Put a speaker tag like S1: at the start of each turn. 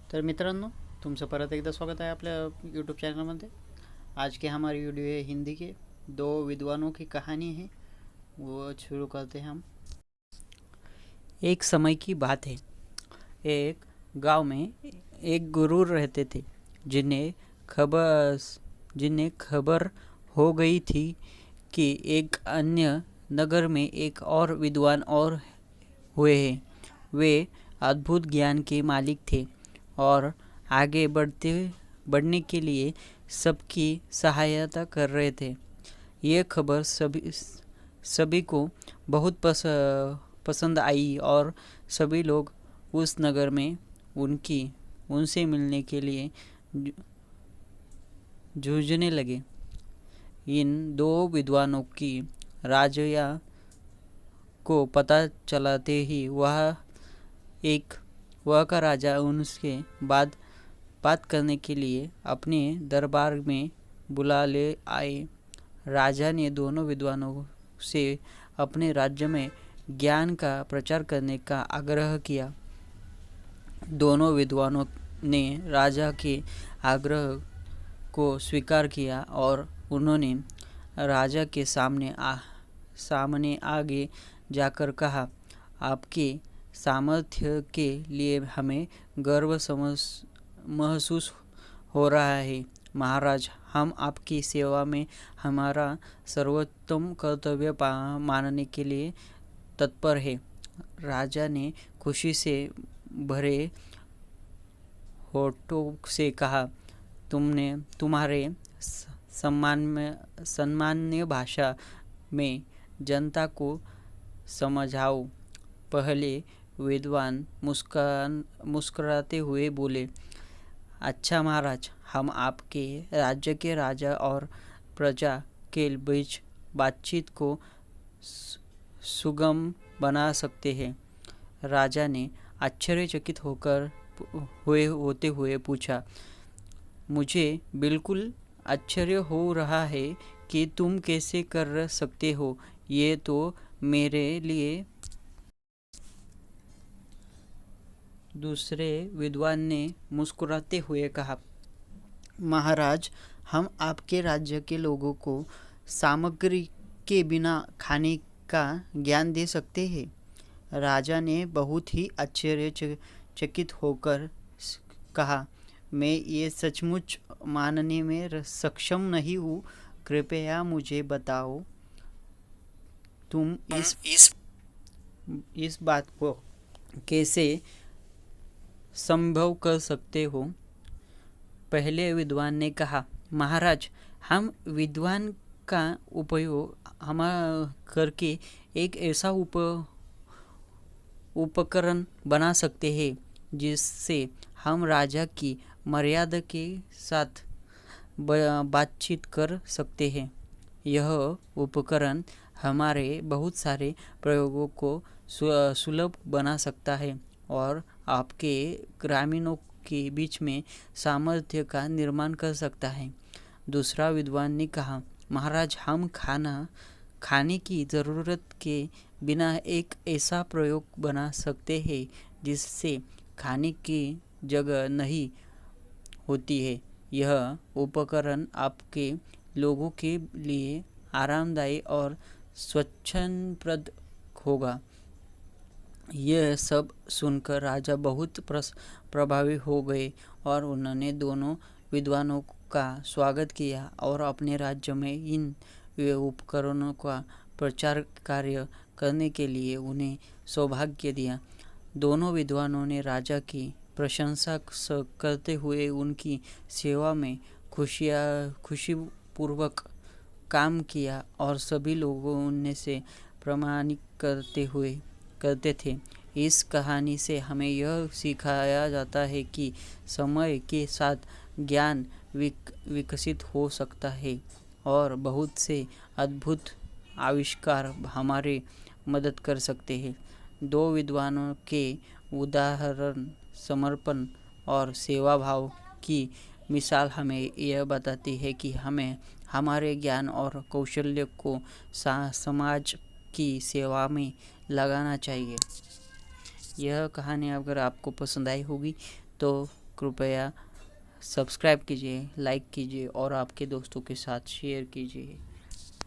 S1: तर मित्रांनो, तुमचं परत एकदा स्वागत है आपल्या यूट्यूब चैनल। आज के हमारी वीडियो है हिंदी के दो विद्वानों की कहानी है, वो शुरू करते हैं हम। एक समय की बात है। एक गांव में एक गुरु रहते थे जिन्हें खबर जिन्हें खबर हो गई थी कि एक अन्य नगर में एक और विद्वान और हुए हैं। वे अद्भुत ज्ञान के मालिक थे और आगे बढ़ने के लिए सबकी सहायता कर रहे थे। ये खबर सभी को बहुत पसंद आई और सभी लोग उस नगर में उनसे मिलने के लिए जूझने लगे। इन दो विद्वानों की राजा को पता चलाते ही वह का राजा उनसे बात करने के लिए अपने दरबार में बुला ले आए। राजा ने दोनों विद्वानों से अपने राज्य में ज्ञान का प्रचार करने का आग्रह किया। दोनों विद्वानों ने राजा के आग्रह को स्वीकार किया और उन्होंने राजा के सामने आगे जाकर कहा, आपके सामर्थ्य के लिए हमें गर्व महसूस हो रहा है। महाराज, हम आपकी सेवा में हमारा सर्वोत्तम कर्तव्य मानने के लिए तत्पर है। राजा ने खुशी से भरे होठों से कहा, तुम्हारे सम्मान्य भाषा में जनता को समझाओ। पहले विद्वान मुस्कुराते हुए बोले, अच्छा महाराज, हम आपके राज्य के राजा और प्रजा के बीच बातचीत को सुगम बना सकते हैं। राजा ने आश्चर्यचकित होते हुए पूछा, मुझे बिल्कुल आश्चर्य हो रहा है कि तुम कैसे कर सकते हो। ये तो मेरे लिए। दूसरे विद्वान ने मुस्कुराते हुए कहा, महाराज, हम आपके राज्य के लोगों को सामग्री के बिना खाने का ज्ञान दे सकते हैं। राजा ने बहुत ही आश्चर्यचकित होकर कहा, मैं ये सचमुच मानने में सक्षम नहीं हूँ। कृपया मुझे बताओ, तुम इस बात को कैसे संभव कर सकते हो। पहले विद्वान ने कहा, महाराज, हम विद्वान का उपयोग करके एक ऐसा उपकरण बना सकते हैं जिससे हम राजा की मर्यादा के साथ बातचीत कर सकते हैं। यह उपकरण हमारे बहुत सारे प्रयोगों को सुलभ बना सकता है और आपके ग्रामीणों के बीच में सामर्थ्य का निर्माण कर सकता है। दूसरा विद्वान ने कहा, महाराज, हम खाने की ज़रूरत के बिना एक ऐसा प्रयोग बना सकते हैं जिससे खाने की जगह नहीं होती है। यह उपकरण आपके लोगों के लिए आरामदायी और स्वच्छंदप्रद होगा। यह सब सुनकर राजा बहुत प्रभावी हो गए और उन्होंने दोनों विद्वानों का स्वागत किया और अपने राज्य में इन उपकरणों का प्रचार कार्य करने के लिए उन्हें सौभाग्य दिया। दोनों विद्वानों ने राजा की प्रशंसा करते हुए उनकी सेवा में खुशीपूर्वक काम किया और सभी लोगों उनसे प्रमाणित करते थे। इस कहानी से हमें यह सिखाया जाता है कि समय के साथ ज्ञान विकसित हो सकता है और बहुत से अद्भुत आविष्कार हमारे मदद कर सकते हैं। दो विद्वानों के उदाहरण समर्पण और सेवा भाव की मिसाल हमें यह बताती है कि हमें हमारे ज्ञान और कौशल्य को समाज की सेवा में लगाना चाहिए। यह कहानी अगर आपको पसंद आई होगी तो कृपया सब्सक्राइब कीजिए, लाइक कीजिए और आपके दोस्तों के साथ शेयर कीजिए।